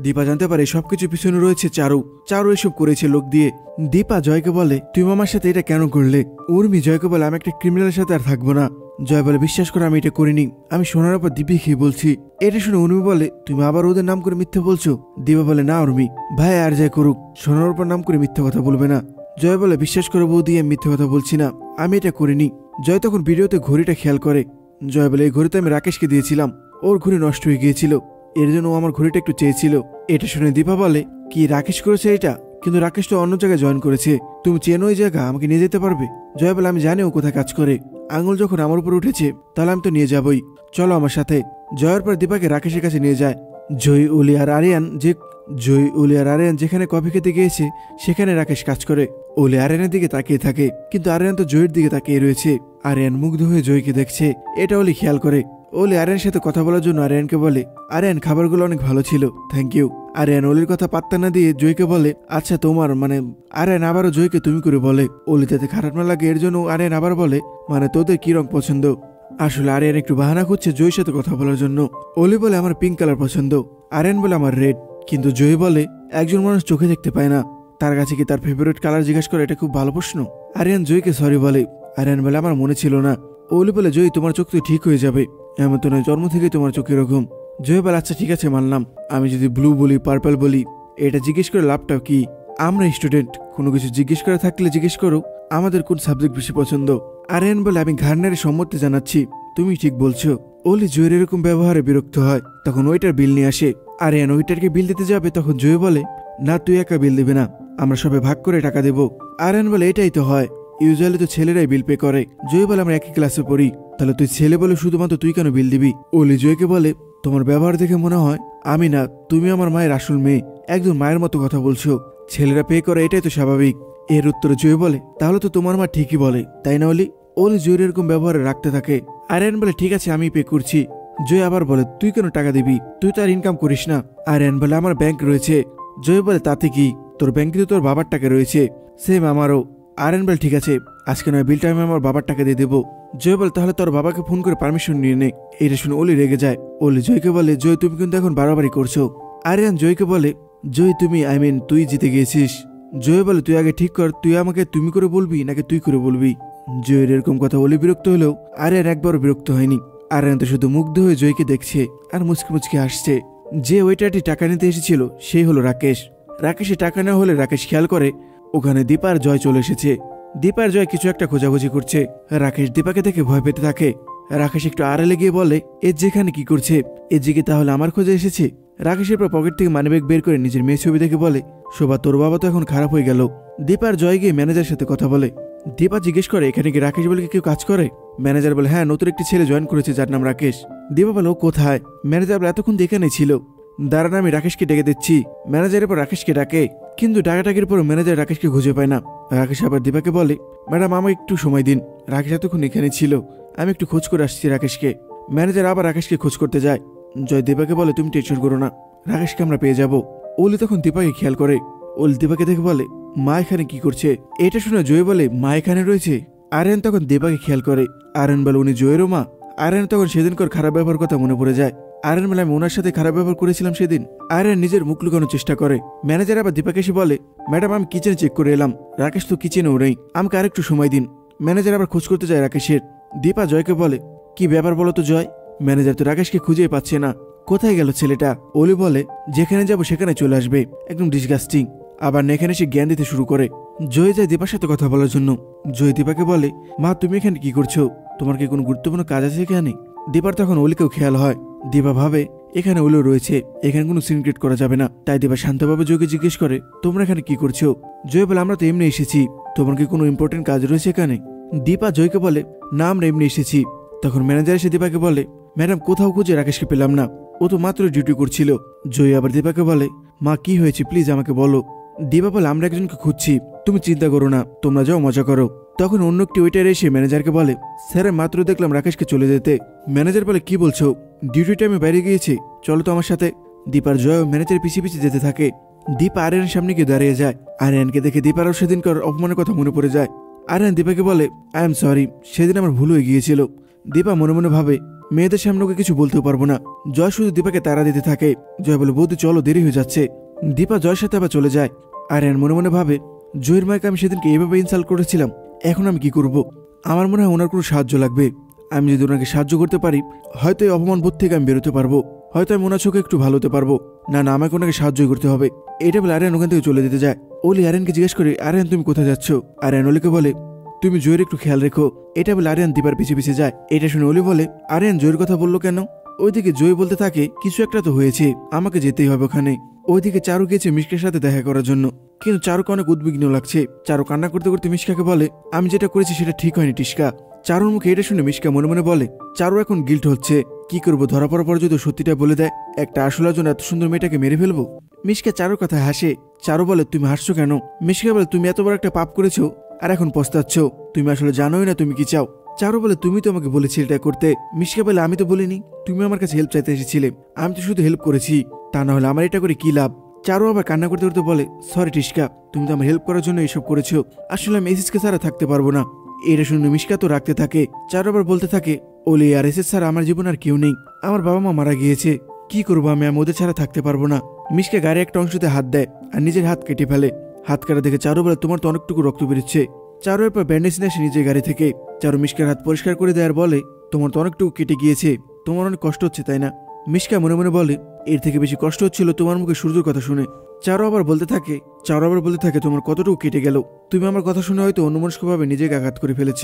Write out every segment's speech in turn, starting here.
দীপা জানতে পারে সবকিছু পিছনে রয়েছে চারু। চারু এসব করেছে লোক দিয়ে। দীপা জয়কে বলে, তুমি আমার সাথে এটা কেন করলে? উর্মি জয়কে বলে, আমি একটা ক্রিমিনালের সাথে আর থাকবো না। জয় বলে, বিশ্বাস করে আমি এটা করিনি, আমি সোনার উপর দিব্যি খেয়ে বলছি। এটা শুনে উর্মি বলে, তুমি আবার ওদের নাম করে মিথ্যে বলছো। দীপা বলে, না উর্মি ভাই আর যাই করুক সোনার উপর নাম করে মিথ্যে কথা বলবে না। জয় বলে, বিশ্বাস করে বৌদি আমি মিথ্যে কথা বলছি না, আমি এটা করিনি। জয় তখন ভিডিওতে ঘড়িটা খেয়াল করে। জয় বলে, এই ঘড়িতে আমি রাকেশকে দিয়েছিলাম, ওর ঘড়ি নষ্ট হয়ে গিয়েছিল, এর জন্য ও আমার ঘড়িটা একটু চেয়েছিল। এটা শুনে দীপা বলে, কি রাকেশ করেছে এটা? কিন্তু রাকেশ তো অন্য জায়গায় জয়েন করেছে, তুমি চেনো ওই জায়গা, আমাকে নিয়ে যেতে পারবে? জয় বলে, আমি জানি ও কোথায় কাজ করে, আঙুল যখন আমার উপর উঠেছে তাহলে আমি তো নিয়ে যাবই, চলো আমার সাথে। জয়ের পর দীপাকে রাকেশের কাছে নিয়ে যায়। জয় উলি আর আরিয়ান যেখানে কফি খেতে গিয়েছে সেখানে রাকেশ কাজ করে। ওলি আরিয়ানের দিকে তাকিয়ে থাকে, কিন্তু আরিয়ান তো জয়ের দিকে তাকিয়ে রয়েছে। আরিয়ান মুগ্ধ হয়ে জয়কে দেখছে, এটা ওলি খেয়াল করে। ওলি আরিয়ানের সাথে কথা বলার জন্য আরিয়ানকে বলে, আরিয়ান খাবারগুলো অনেক ভালো ছিল, থ্যাংক ইউ। আরিয়ান ওলির কথা পাত্তা না দিয়ে জয়কে বলে, আচ্ছা তোমার আরিয়ান আবারও জয়কে তুমি করে বলে। ওলি তাতে খারাপ না লাগে এর জন্য আরিয়ান আবার বলে, তোদের কি রং পছন্দ? আসলে আরিয়ান একটু বাহানা করছে জয়ের সাথে কথা বলার জন্য। ওলি বলে, আমার পিঙ্ক কালার পছন্দ। আরিয়ান বলে, আমার রেড। কিন্তু জয় বলে, একজন মানুষ চোখে দেখতে পায় না, তার কাছে কি তার ফেভারিট কালার জিজ্ঞেস করে, এটা খুব ভালো প্রশ্ন। আরিয়ান জয়কে সরি বলে। আরিয়ান বলে, আমার মনে ছিল না। ওলি বলে, জয় তোমার চোখ তো ঠিক হয়ে যাবে, এমন তো নয় জন্ম থেকেই তোমার চোখ এরকম। জয় বলে, আচ্ছা ঠিক আছে মানলাম, আমি যদি ব্লু বলি পার্পল বলি এটা জিজ্ঞেস করে লাভটা কি? আমরা স্টুডেন্ট, কোনো কিছু জিজ্ঞেস করে থাকলে জিজ্ঞেস করো আমাদের কোন সাবজেক্ট বেশি পছন্দ। আরিয়ান বলে, আমি ঘাড় সম্মতি জানাচ্ছি, তুমি ঠিক বলছো। ওলি জয়ের এরকম ব্যবহারে বিরক্ত হয়। তখন ওইটার বিল নিয়ে আসে। আরিয়ান ওইটারকে বিল দিতে যাবে, তখন জয় বলে, না তুই একা বিল দিবে না, আমরা সবাই ভাগ করে টাকা দেবো। আরিয়ান বলে, এটাই তো হয়, ইউজুয়ালি তো ছেলেরাই বিল পে করে। জয় বলে, আমরা একই ক্লাসে পড়ি, তাহলে তুই ছেলে বলে শুধুমাত্র তুই কেন বিল দিবি? ওলি জয়কে বলে, তোমার ব্যবহার দেখে মনে হয় আমি না, তুমি আমার মায়ের আসল মেয়ে, একজন মায়ের মতো কথা বলছো, ছেলেরা পে করে এটাই তো স্বাভাবিক। এর উত্তরে জয় বলে, তাহলে তো তোমার মা ঠিকই বলে, তাই না ওলি? ওলি জয়ের এরকম ব্যবহারে রাখতে থাকে। আরিয়ান বলে, ঠিক আছে আমি পে করছি। জয় আবার বলে, তুই কেন টাকা দিবি, তুই তো আর ইনকাম করিস না। আরিয়ান বলে, আমার ব্যাংক রয়েছে। জয় বলে, তাতে কি, তোর ব্যাংকে তো তোর বাবার টাকা রয়েছে, সেম আমারও। আরিয়ান বলে, ঠিক আছে আজকে নয় বিলটা আমি আমার বাবার টাকা দিয়ে দেবো। জয় বলে, তাহলে তোর বাবাকে ফোন করে পারমিশন নিয়ে নে। এটা শুনে ওলি রেগে যায়। ওলি জয়কে বলে, জয় তুমি কিন্তু এখন বাড়াবাড়ি করছো। আরিয়ান জয়কে বলে, জয় তুমি তুই জিতে গিয়েছিস। জয় বলে, তুই আগে ঠিক কর, তুই আমাকে তুমি করে বলবি নাকি তুই করে বলবি? জয়ের এরকম কথা ওলি বিরক্ত হলেও আরিয়ান একবারও বিরক্ত হয়নি। আরিয়ান তো শুধু মুগ্ধ হয়ে জয়কে দেখছে আর মুচকি মুচকি হাসছে। যে ওয়েটারটি টাকা নিতে এসেছিল সেই হলো রাকেশ। রাকেশে টাকা নেওয়া হলে রাকেশ খেয়াল করে ওখানে দীপা আর জয় চলে এসেছে। দীপা আর জয় কিছু একটা খোঁজাখুঁজি করছে। রাকেশ দীপাকে দেখে ভয় পেতে থাকে। রাকেশ একটু আড়ালে গিয়ে বলে, এর যেখানে কি করছে, এর দিকে তাহলে আমার খোঁজে এসেছে। রাকেশের পর পকেট থেকে মানিব্যাগ বের করে নিজের মেয়ে ছবি দেখে বলে, শোভা তোর বাবা তো এখন খারাপ হয়ে গেল। দীপা আর জয় গিয়ে ম্যানেজারের সাথে কথা বলে। দীপা জিজ্ঞেস করে, এখানে কি রাকেশ বলে কেউ কাজ করে? ম্যানেজার বলে, হ্যাঁ নতুন একটি ছেলে জয়েন করেছে যার নাম রাকেশ। দীপা বলে, ও কোথায়? ম্যানেজার বলে, এতক্ষণ তো এখানেই ছিল। দাঁড়ান আমি রাকেশকে ডেকে দিচ্ছি। ম্যানেজারের পর রাকেশকে ডাকে, কিন্তু ডাকাটাকির পর ম্যানেজার রাকেশকে খুঁজে পায় না। রাকেশ আবার দীপাকে বলে, ম্যাডাম আমাকে একটু সময় দিন, রাকেশ এতক্ষণ এখানে ছিল, আমি একটু খোঁজ করে আসছি রাকেশকে। ম্যানেজার আবার রাকেশকে খোঁজ করতে যায়। জয় দীপাকে বলে, তুমি টেনশন করো না, রাকেশকে আমরা পেয়ে যাব। ওলি তখন দীপাকে খেয়াল করে। ওলি দীপাকে দেখে বলে, মা এখানে কি করছে? এটা শুনে জয় বলে, মা এখানে রয়েছে। আরিয়ান তখন দীপাকে খেয়াল করে। আরিয়ান বলে, উনি জয়েরও মা? আরিয়ান তখন সেদিনকার খারাপ ব্যবহার কথা মনে পড়ে যায়। আরিয়ান বলে, আমি ওনার সাথে খারাপ ব্যবহার করেছিলাম সেদিন। আরিয়ান নিজের মুখ লুকানোর চেষ্টা করে। ম্যানেজার আবার দীপাকে এসে বলে, ম্যাডাম আমি কিচেনে চেক করে এলাম, রাকেশ তো কিচেনেও নেই, আমাকে আরেকটু সময় দিন। ম্যানেজার আবার খোঁজ করতে যায় রাকেশের। দীপা জয়কে বলে, কি ব্যাপার বলো তো জয়? ম্যানেজার তো রাকেশকে খুঁজেই পাচ্ছে না, কোথায় গেল ছেলেটা? ওলি বলে, যেখানে যাব সেখানে চলে আসবে, একদম ডিসগাস্টিং। আবার এখানে সে জ্ঞান দিতে শুরু করে। জয় যায় দীপার সাথে কথা বলার জন্য। জয় দীপাকে বলে, মা তুমি এখানে কি করছো, তোমার কি কোনো গুরুত্বপূর্ণ কাজ আছে এখানে? দীপার তখন ওলিকেও খেয়াল হয়। দীপা ভাবে এখানে ওলিও রয়েছে, এখানে কোনো সিনক্রেট করা যাবে না। তাই দীপা শান্তভাবে জয়কে জিজ্ঞেস করে, তোমরা এখানে কি করছো? জয় বলে, আমরা তো এমনি এসেছি, তোমার কি কোনো ইম্পর্টেন্ট কাজ রয়েছে এখানে? দীপা জয়কে বলে, না আমরা এমনি এসেছি। তখন ম্যানেজার এসে দীপাকে বলে, ম্যাডাম কোথাও খুঁজে রাকেশকে পেলাম না, ও তো মাত্র ডিউটি করছিল। জয় আবার দীপাকে বলে, মা কি হয়েছে প্লিজ আমাকে বলো। দীপা বলে, আমরা একজনকে খুঁজছি, তুমি চিন্তা করো না, তোমরা যাও মজা করো। তখন অন্য একটি ওয়েটার এসে ম্যানেজারকে বলে, স্যার মাত্র দেখলাম রাকেশকে চলে যেতে। ম্যানেজার বলে, কি বলছো? ডিউটি টাইমে বাইরে গিয়েছি, চলো তো আমার সাথে। দীপার জয় ম্যানেজারের পিছিয়ে পিছিয়ে যেতে থাকে। দীপা আরিয়ানের সামনে গিয়ে দাঁড়িয়ে যায়। আরিয়ানকে দেখে দীপারও সেদিনকার অপমানের কথা মনে পড়ে যায়। আরিয়ান দীপাকে বলে, আই এম সরি, সেদিন আমার ভুল হয়ে গিয়েছিল। দীপা মনে মনে ভাবে, মেয়েদের সামনে ওকে কিছু বলতেও পারবো না। জয় শুধু দীপাকে তাড়া দিতে থাকে। জয় বলে বৌদি চলো, দেরি হয়ে যাচ্ছে। দীপা জয়ের সাথে আবার চলে যায়। আরিয়ান মনে মনে ভাবে, জয়ের মাকে আমি সেদিনকে এইভাবে ইনসাল্ট করেছিলাম, এখন আমি কি করব? আমার মনে হয় ওনার কোনো সাহায্য লাগবে। আমি যদি ওনাকে সাহায্য করতে পারি, হয়তো এই অপমান বোধ থেকে আমি বেরোতে পারবো, হয়তো আমি ওনার চোখে একটু ভালো হতে পারবো। না না, আমাকে ওনাকে সাহায্যই করতে হবে। এটা বলে আরিয়ান ওখান থেকে চলে যেতে যায়। ওলি আরিয়ানকে জিজ্ঞেস করে, আরিয়ান তুমি কোথায় যাচ্ছ? আরিয়ান ওলিকে বলে, তুমি জয়ের একটু খেয়াল রেখো। এটা বলে আরিয়ান দীপার পিছে পিছে যায়। এটা শুনে ওলি বলে, আরিয়ান জয়ের কথা বললো কেন? ওইদিকে জয় বলতে থাকে, কিছু একটা তো হয়েছে, আমাকে যেতেই হবে ওখানে। ওইদিকে চারু গেছে মিশকার সাথে দেখা করার জন্য, কিন্তু চারুকে অনেক উদ্বিগ্ন লাগছে। চারু কান্না করতে করতে মিশকাকে বলে, আমি যেটা করেছি সেটা ঠিক হয়নি টিস্কা। চারুর মুখে এটা শুনে মিশকা মনে মনে বলে, চারু এখন গিল্ট হচ্ছে, কি করবো, ধরা পড়ার পর যদি সত্যিটা বলে দেয়, একটা আসলার জন্য এত সুন্দর মেয়েটাকে মেরে ফেলবো। মিশকা চারুর কথা হাসে। চারু বলে, তুমি হাসছো কেন? মিশকা বলে, তুমি এত বড় একটা পাপ করেছো আর এখন পস্তাচ্ছ, তুমি আসলে জানোই না তুমি কি চাও। চারু বলে, তুমি তো আমাকে বলেছিলে এটা করতে। মিশকা বলে, আমি তো বলিনি, তুমি আমার কাছে হেল্প চাইতে এসেছিলে, আমি তো শুধু হেল্প করেছি, তা না হলে আমার এটা করে কি লাভ? চারু আবার কান্না করতে করতে বলে, সরি টিস্কা, তুমি তো আমার হেল্প করার জন্য এইসব করেছো, আসলে আমি এসিসকে ছাড়া থাকতে পারবো না। এটা শুনে মিশকা তো রাখতে থাকে। চারু আবার বলতে থাকে, ওলি আর এসএস ছাড়া আমার জীবন আর কেউ নেই, আমার বাবা মা মারা গিয়েছে, কি করবো আমি ওদের ছাড়া থাকতে পারবো না। মিশকা গাড়ি একটা অংশতে হাত দেয় আর নিজের হাত কেটে ফেলে। হাত কাটা দেখে চারু বলে, তোমার তো অনেকটুকু রক্ত বেরোচ্ছে। চারু এরপর ব্যান্ডেজ নিয়ে আসে নিজের গাড়ি থেকে। চারু মিশকার হাত পরিষ্কার করে দেয় আর বলে, তোমার তো অনেকটুকু কেটে গিয়েছে, তোমার অনেক কষ্ট হচ্ছে তাই না? মিশকা মনে মনে বলে, এর থেকে বেশি কষ্ট হচ্ছিল তোমার মুখে সূর্যের কথা শুনে। চারু আবার বলতে থাকে, তোমার কতটুকু কেটে গেল, তুমি আমার কথা শুনে হয়তো অন্যমনস্কভাবে নিজেকে আঘাত করে ফেলেছ।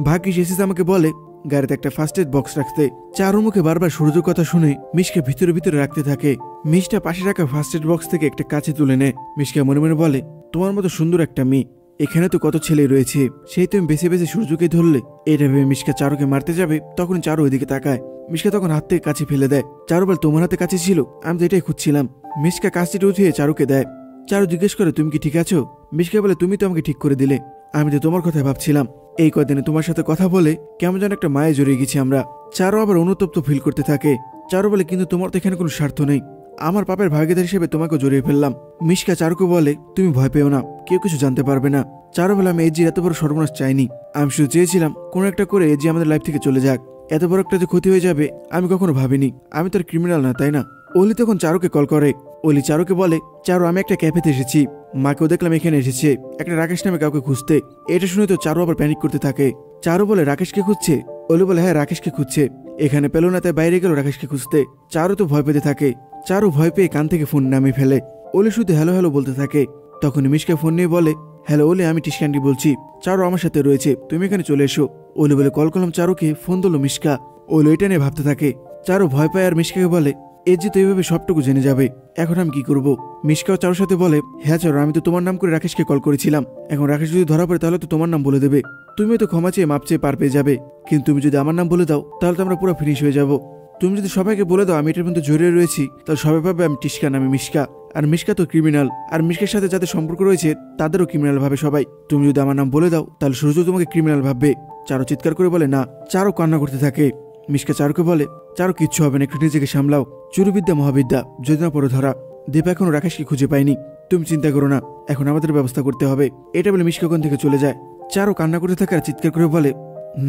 ভাগ্যিস এসিস আমাকে বলে গাড়িতে একটা ফার্স্ট এড বক্স রাখতে। চারুর মুখে বারবার সূর্যের কথা শুনে মিশকা ভিতরে ভিতরে রাখতে থাকে। মিশটা পাশে রাখা ফার্স্ট এড বক্স থেকে একটা কাছে তুলে নেয়। মিশকা মনে মনে বলে, তোমার মতো সুন্দর একটা মেয়ে এখানে তো কত ছেলে রয়েছে, সেই তুমি বেছে বেছে সূর্যকে ধরলে। এটা ভেবে মিশকা চারুকে মারতে যাবে, তখন চারু ওইদিকে তাকায়। মিশকা তখন হাত থেকে কাছে ফেলে দেয়। চারু বলে, তোমার হাতে কাছে ছিল, আমি তো এটাই খুঁজছিলাম। মিশকা কাছিটা উঠিয়ে চারুকে দেয়। চারু জিজ্ঞেস করে, তুমি কি ঠিক আছো? মিশকা বলে, তুমি তো আমাকে ঠিক করে দিলে, আমি তো তোমার কথাই ভাবছিলাম। এই কদিনে তোমার সাথে কথা বলে কেমন যেন একটা মায়ে জড়িয়ে গেছি আমরা। চারু আবার অনুতপ্ত ফিল করতে থাকে। চারু বলে, কিন্তু তোমার তো এখানে কোনো স্বার্থ নেই, আমার পাপের ভাগীদার হিসেবে তোমাকে জড়িয়ে ফেললাম। মিশকা চারুকে বলে, তুমি ভয় পেও না, কেউ কিছু জানতে পারবে না। চারু বলে, আমি এজির এত বড় সর্বনাশ চাইনি, আমি শুধু চেয়েছিলাম কোনো একটা করে এজি আমাদের লাইফ থেকে চলে যাক। এত বড় একটা যে ক্ষতি হয়ে যাবে আমি কখনো ভাবিনি, আমি তো আর ক্রিমিনাল না তাই না? অলি তখন চারুকে কল করে। অলি চারুকে বলে, চারু আমি একটা ক্যাফেতে এসেছি, মাকেও দেখলাম এখানে এসেছে একটা রাকেশ নামে কাউকে খুঁজতে। এটা শুনে তো চারু আবার প্যানিক করতে থাকে। চারু বলে, রাকেশকে খুঁজছে? অলি বলে, হ্যাঁ রাকেশকে খুঁজছে, এখানে পেল না তাই বাইরে গেল রাকেশকে খুঁজতে। চারু তো ভয় পেতে থাকে। চারু ভয় পেয়ে কান থেকে ফোন নামিয়ে ফেলে। অলি শুধু হ্যালো হ্যালো বলতে থাকে। তখন মিশকা ফোন নিয়ে বলে, হ্যালো অলি, আমি টিস্কান্ডি বলছি, চারু আমার সাথে রয়েছে, তুমি এখানে চলে এসো। অলি বলে কল করলাম চারুকে, ফোন দিল মিশকা। অলি এটা নিয়ে ভাবতে থাকে। চারু ভয় পায় আর মিশকাকে বলে, এজি তো এইভাবে সবটুকু জেনে যাবে, এখন আমি কি করবো? মিশকাও চারুর সাথে বলে, হ্যাঁ চারু, আমি তো তোমার নাম করে রাকেশকে কল করেছিলাম, এখন রাকেশ যদি ধরা পড়ে তাহলে তো তোমার নাম বলে দেবে, তুমিও তো ক্ষমা চেয়ে মাপ চেয়ে পার পেয়ে যাবে, কিন্তু তুমি যদি আমার নাম বলে দাও তাহলে তো আমরা পুরো ফিনিশ হয়ে যাব। তুমি যদি সবাইকে বলে দাও আমি এটার মধ্যে জড়িয়ে রয়েছি, তাহলে সবাই ভাবে আমি টিস্কা নামে মিশকা, আর মিশকা তো ক্রিমিনাল, আর মিশকার সাথে যাদের সম্পর্ক রয়েছে তাদেরও ক্রিমিনাল ভাবে সবাই। তুমি যদি আমার নাম বলে দাও তাহলে সূর্য তোমাকে ক্রিমিনাল ভাববে। চারু চিৎকার করে বলে, না। চারু কান্না করতে থাকে। মিশকা চারুকে বলে, চারু কিচ্ছু হবে না, একটু নিজেকে সামলাও, চুরিবিদ্যা মহাবিদ্যা, যদি না পরে ধরা। দীপা এখনো রাকেশকে খুঁজে পাইনি, তুমি চিন্তা করো না, এখন আমাদের ব্যবস্থা করতে হবে। এটা বলে মিশকা ওখান থেকে চলে যায়। চারু কান্না করতে থাকে আর চিৎকার করে বলে,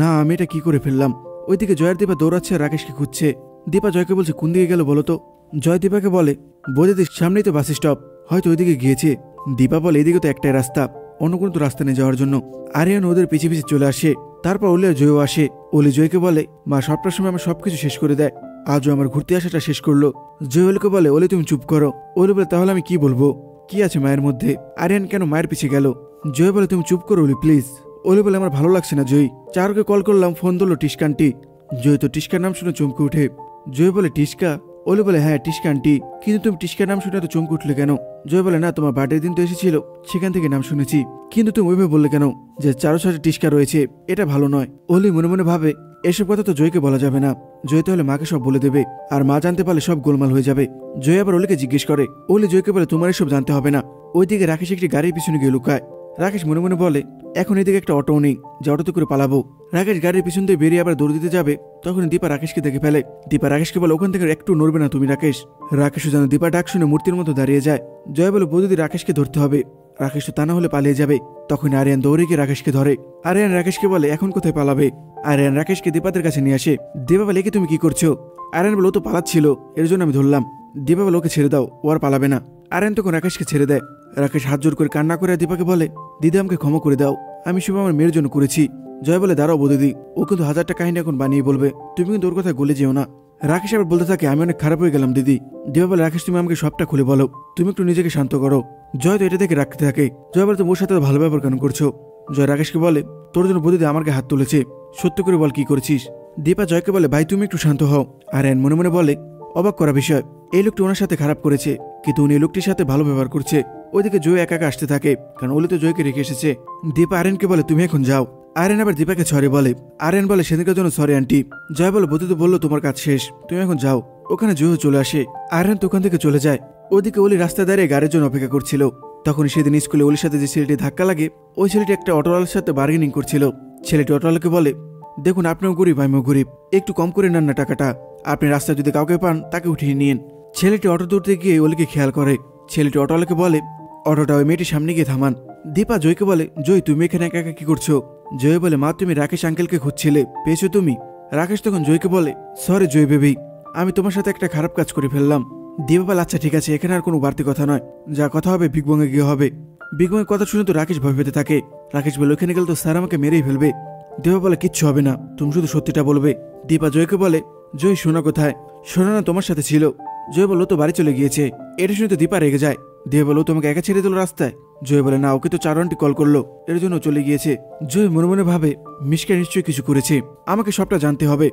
না আমি এটা কি করে ফেললাম। ওইদিকে জয়ের দীপা দৌড়াচ্ছে আর রাকেশকে খুঁজছে। দীপা জয়কে বলছে, কোন দিকে গেল বলো তো? জয় দীপাকে বলে, বোঝাতে সামনেই তো বাস স্টপ, হয়তো ওইদিকে গিয়েছে। দীপা বলে, এদিকে তো একটাই রাস্তা, অন্য কোনো তো রাস্তা নেই যাওয়ার জন্য। আরিয়ান ওদের পিছিয়ে পিছিয়ে চলে আসে। তারপর অলি আর জয়ও আসে। অলি জয়কে বলে, মা সবটার সময় আমার সবকিছু শেষ করে দেয়, আজও আমার ঘুরতে আসাটা শেষ করলো। জয় অলিকে বলে, অলি তুমি চুপ করো। অলি বলে, তাহলে আমি কি বলবো, কি আছে মায়ের মধ্যে? আরিয়ান কেন মায়ের পিছিয়ে গেল? জয় বলে, তুমি চুপ করো অলি প্লিজ। অলি বলে, আমার ভালো লাগছে না জয়। চারুকে কল করলাম, ফোন ধরলো টিস্কান্টি। জয় তো টিস্কার নাম শুনে চমকে উঠে। জয় বলে, টিস্কা? অলি বলে, হ্যাঁ টিস্কা আন্টি, কিন্তু তুমি টিস্কার নাম শুনে তো চমকে উঠলে কেন? জয় বলে, না তোমার বার্থডে দিন তো এসেছিল, সেখান থেকে নাম শুনেছি, কিন্তু তুমি ওইভাবে বললে কেন যে চারু সাথে টিস্কা রয়েছে? এটা ভালো নয়। অলি মনে মনে ভাবে, এসব কথা তো জয়কে বলা যাবে না, জয় তাহলে মাকে সব বলে দেবে, আর মা জানতে পারলে সব গোলমাল হয়ে যাবে। জয় আবার অলিকে জিজ্ঞেস করে। অলি জয়কে বলে, তোমার এসব জানতে হবে না। ওইদিকে রাকেশ একটি গাড়ির পিছনে গিয়ে লুকায়। রাকেশ মনে মনে বলে, এখন এদিকে একটা অটো নেই যে অটোতে করে পালাবো। রাকেশ গাড়ির পিছন দিয়ে বেরিয়ে আবার দৌড় দিতে যাবে, তখন দীপা রাকেশকে দেখে ফেলে। দীপা রাকেশকে বলে, ওখান থেকে একটু নড়বে না তুমি রাকেশ। রাকেশও যেন দীপা ডাক শুনে মূর্তির মতো দাঁড়িয়ে যায়। জয় বলে, বৌদি রাকেশকে ধরতে হবে, রাকেশ তো তা না হলে পালিয়ে যাবে। তখন আরিয়ান দৌড়ে গিয়ে রাকেশকে ধরে। আরিয়ান রাকেশকে বলে, এখন কোথায় পালাবে? আরিয়ান রাকেশকে দীপাদের কাছে নিয়ে আসে। দীপা বলে, একে তুমি কি করছো? আরিয়ান বলে, ও তো পালাচ্ছিল, এর জন্য আমি ধরলাম। দীপা বলে, ওকে ছেড়ে দাও, ও আর পালাবে না। আরিয়ান তখন রাকেশকে ছেড়ে দেয়। রাকেশ হাত জোর করে কান্না করে দীপাকে বলে, দিদি আমাকে ক্ষমা করে দাও, আমি শুভ আমার মেয়ের জন্য করেছি। জয় বলে, দাঁড়াও বৌদি, ও কিন্তু 1000টা কাহিনী এখন বানিয়ে বলবে, তুমি কিন্তু ওর কথা গলে যেও না। রাকেশ আবার বলতে থাকে, আমি অনেক খারাপ হয়ে গেলাম দিদি। দীপা বলে, রাকেশ তুমি আমাকে সবটা খুলে বলো, তুমি একটু নিজেকে শান্ত করো। জয় তো এটা দেখে রাখতে থাকে। জয় বলে, তুমি ওর সাথে ভালো ব্যবহার কেন করছো? জয় রাকেশকে বলে, তোর জন্য বৌদি আমার গায়ে হাত তুলেছে, সত্য করে বল কি করেছিস। দীপা জয়কে বলে, ভাই তুমি একটু শান্ত হও। আর মনে মনে বলে, অবাক করা বিষয়, এই লোকটি ওনার সাথে খারাপ করেছে, কিন্তু উনি এই লোকটির সাথে ভালো ব্যবহার করছে। ওইদিকে জয় একা একা আসতে থাকে, কারণ ওলি তো জয়কে রেখে এসেছে। দীপা আরেনকে বলে, তুমি এখন যাও। আরেন আবার দীপাকে সরি বলে। আরেন বলে, সেদিনকার জন্য সরি আন্টি। জয় বলে, বৌদি তো বললো তোমার কাজ শেষ, তুমি এখন যাও। ওখানে জয়ও চলে আসে। আরেন তো ওখান থেকে চলে যায়। ওদিকে ওলি রাস্তায় দাঁড়িয়ে গাড়ির জন্য অপেক্ষা করছিল। তখন সেদিন স্কুলে ওলির সাথে যে ছেলেটি ধাক্কা লাগে, ওই ছেলেটি একটা অটোওয়ালার সাথে বার্গেনিং করছিল। ছেলেটি অটোওয়ালাকে বলে, দেখুন আপনিও গরিব আমিও গরিব, একটু কম করে নেন না টাকাটা, আপনি রাস্তায় যদি কাউকে পান তাকে উঠিয়ে নিন। ছেলেটি অটো তুলতে গিয়ে ওলিকে খেয়াল করে। ছেলেটি অটোওয়ালাকে বলে, অটোটা ওই মেয়েটির সামনে গিয়ে থামান। দীপা জয়কে বলে, জয় তুমি এখানে একা একা কি করছো? জয় বলে, মা তুমি রাকেশ আঙ্কেলকে খুঁজছিলে, পেয়েছো তুমি? রাকেশ তখন জয়কে বলে, সরি জয় বেবি, আমি তোমার সাথে একটা খারাপ কাজ করে ফেললাম। দীপা বলে, আচ্ছা ঠিক আছে, এখানে আর কোনো বাড়তি কথা নয়, যা কথা হবে বিগ বংয়ে গিয়ে হবে। বিগ বংয়ের কথা শুনে তো রাকেশ ভয় পেতে থাকে। রাকেশ বলে, ওখানে গেলে তো স্যার আমাকে মেরেই ফেলবে। দীপা বলে, কিচ্ছু হবে না, তুমি শুধু সত্যিটা বলবে। দীপা জয়কে বলে, জয় সোনা কোথায়? সোনা না তোমার সাথে ছিল। জয় বলো, তো বাড়ি চলে গিয়েছে। এটা শুনে তো দীপা রেগে যায়। দীপা বলো, তোমাকে একা ছেড়ে দিল রাস্তায়? জয় বলে, না, ওকে তো 4 আন্টি কল করলো, এর জন্য চলে গিয়েছে। জয় মনে মনে ভাবে, মিশকা নিশ্চয়ই কিছু করেছে, আমাকে সবটা জানতে হবে।